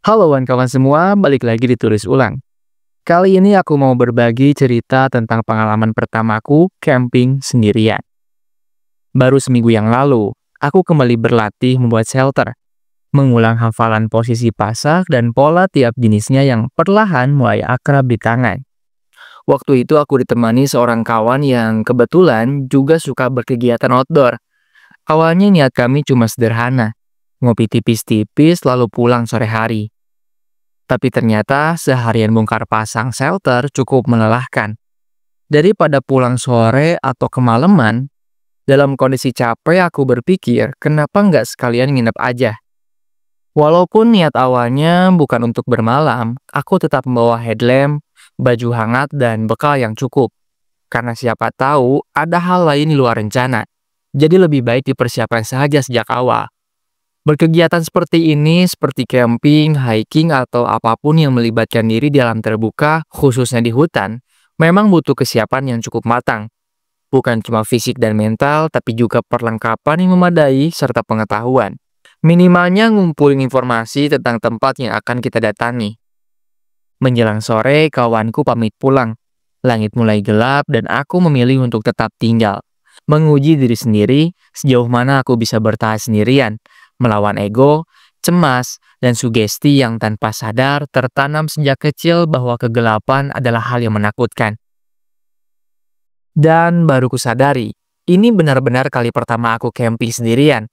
Halo kawan semua, balik lagi di Tulis Ulang. Kali ini aku mau berbagi cerita tentang pengalaman pertamaku camping sendirian. Baru seminggu yang lalu, aku kembali berlatih membuat shelter, mengulang hafalan posisi pasak dan pola tiap jenisnya yang perlahan mulai akrab di tangan. Waktu itu aku ditemani seorang kawan yang kebetulan juga suka berkegiatan outdoor. Awalnya niat kami cuma sederhana, ngopi tipis-tipis lalu pulang sore hari. Tapi ternyata seharian bongkar pasang shelter cukup melelahkan. Daripada pulang sore atau kemalaman, dalam kondisi capek aku berpikir kenapa nggak sekalian nginep aja. Walaupun niat awalnya bukan untuk bermalam, aku tetap membawa headlamp, baju hangat, dan bekal yang cukup. Karena siapa tahu ada hal lain di luar rencana. Jadi lebih baik dipersiapkan saja sejak awal. Berkegiatan seperti ini, seperti camping, hiking, atau apapun yang melibatkan diri di alam terbuka, khususnya di hutan, memang butuh kesiapan yang cukup matang. Bukan cuma fisik dan mental, tapi juga perlengkapan yang memadai serta pengetahuan. Minimalnya ngumpulin informasi tentang tempat yang akan kita datangi. Menjelang sore, kawanku pamit pulang. Langit mulai gelap dan aku memilih untuk tetap tinggal. Menguji diri sendiri, sejauh mana aku bisa bertahan sendirian. Melawan ego, cemas, dan sugesti yang tanpa sadar tertanam sejak kecil bahwa kegelapan adalah hal yang menakutkan. Dan baru kusadari, ini benar-benar kali pertama aku camping sendirian.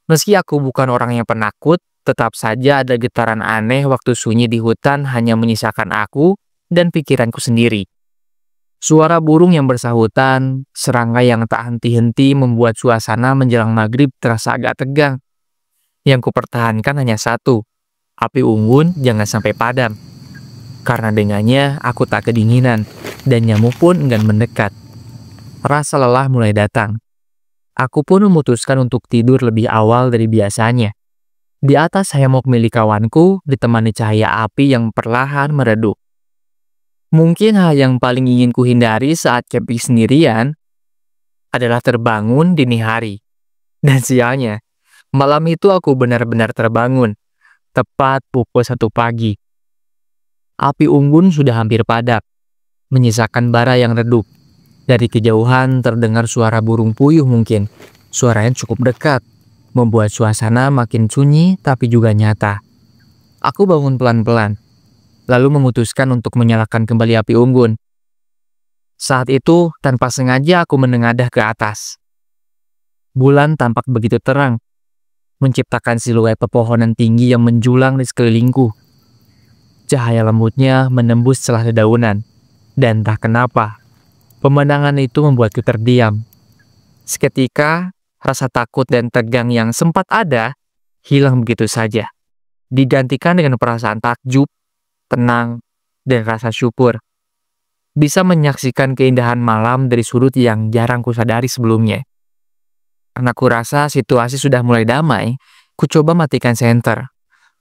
Meski aku bukan orang yang penakut, tetap saja ada getaran aneh waktu sunyi di hutan hanya menyisakan aku dan pikiranku sendiri. Suara burung yang bersahutan, serangga yang tak henti-henti membuat suasana menjelang maghrib terasa agak tegang. Yang kupertahankan hanya satu, api unggun jangan sampai padam. Karena dengannya aku tak kedinginan, dan nyamuk pun enggan mendekat. Rasa lelah mulai datang. Aku pun memutuskan untuk tidur lebih awal dari biasanya. Di atas hammock milik kawanku ditemani cahaya api yang perlahan meredup. Mungkin hal yang paling ingin kuhindari saat camping sendirian adalah terbangun dini hari. Dan sialnya, malam itu aku benar-benar terbangun, tepat pukul 1 pagi. Api unggun sudah hampir padam, menyisakan bara yang redup. Dari kejauhan terdengar suara burung puyuh mungkin. Suaranya cukup dekat, membuat suasana makin sunyi tapi juga nyata. Aku bangun pelan-pelan, lalu memutuskan untuk menyalakan kembali api unggun. Saat itu, tanpa sengaja aku menengadah ke atas. Bulan tampak begitu terang, menciptakan siluet pepohonan tinggi yang menjulang di sekelilingku. Cahaya lembutnya menembus celah dedaunan, dan entah kenapa, pemandangan itu membuatku terdiam. Seketika, rasa takut dan tegang yang sempat ada, hilang begitu saja. Digantikan dengan perasaan takjub, tenang, dan rasa syukur. Bisa menyaksikan keindahan malam dari sudut yang jarang kusadari sebelumnya. Karena kurasa situasi sudah mulai damai, ku coba matikan senter.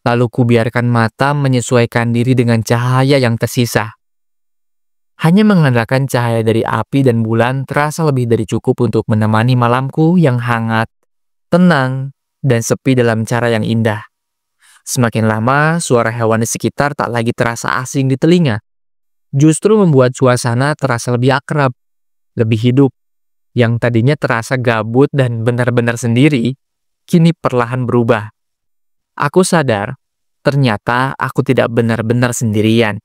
Lalu ku biarkan mata menyesuaikan diri dengan cahaya yang tersisa. Hanya mengandalkan cahaya dari api dan bulan terasa lebih dari cukup untuk menemani malamku yang hangat, tenang, dan sepi dalam cara yang indah. Semakin lama, suara hewan di sekitar tak lagi terasa asing di telinga. Justru membuat suasana terasa lebih akrab, lebih hidup. Yang tadinya terasa gabut dan benar-benar sendiri, kini perlahan berubah. Aku sadar, ternyata aku tidak benar-benar sendirian.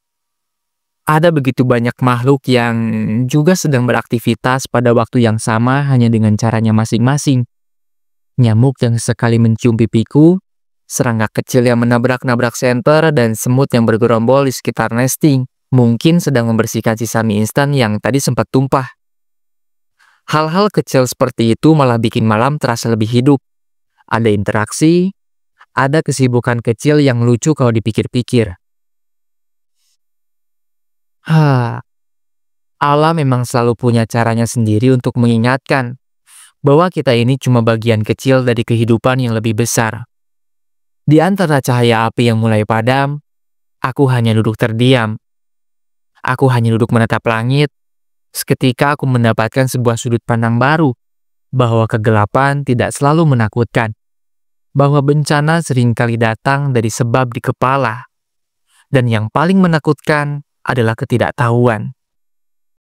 Ada begitu banyak makhluk yang juga sedang beraktivitas pada waktu yang sama hanya dengan caranya masing-masing. Nyamuk yang sekali mencium pipiku, serangga kecil yang menabrak-nabrak senter, dan semut yang bergerombol di sekitar nesting, mungkin sedang membersihkan sisa mie instan yang tadi sempat tumpah. Hal-hal kecil seperti itu malah bikin malam terasa lebih hidup. Ada interaksi, ada kesibukan kecil yang lucu kalau dipikir-pikir. Alam memang selalu punya caranya sendiri untuk mengingatkan bahwa kita ini cuma bagian kecil dari kehidupan yang lebih besar. Di antara cahaya api yang mulai padam, aku hanya duduk terdiam. Aku hanya duduk menatap langit. Seketika aku mendapatkan sebuah sudut pandang baru, bahwa kegelapan tidak selalu menakutkan. bahwa bencana seringkali datang dari sebab di kepala, dan yang paling menakutkan adalah ketidaktahuan.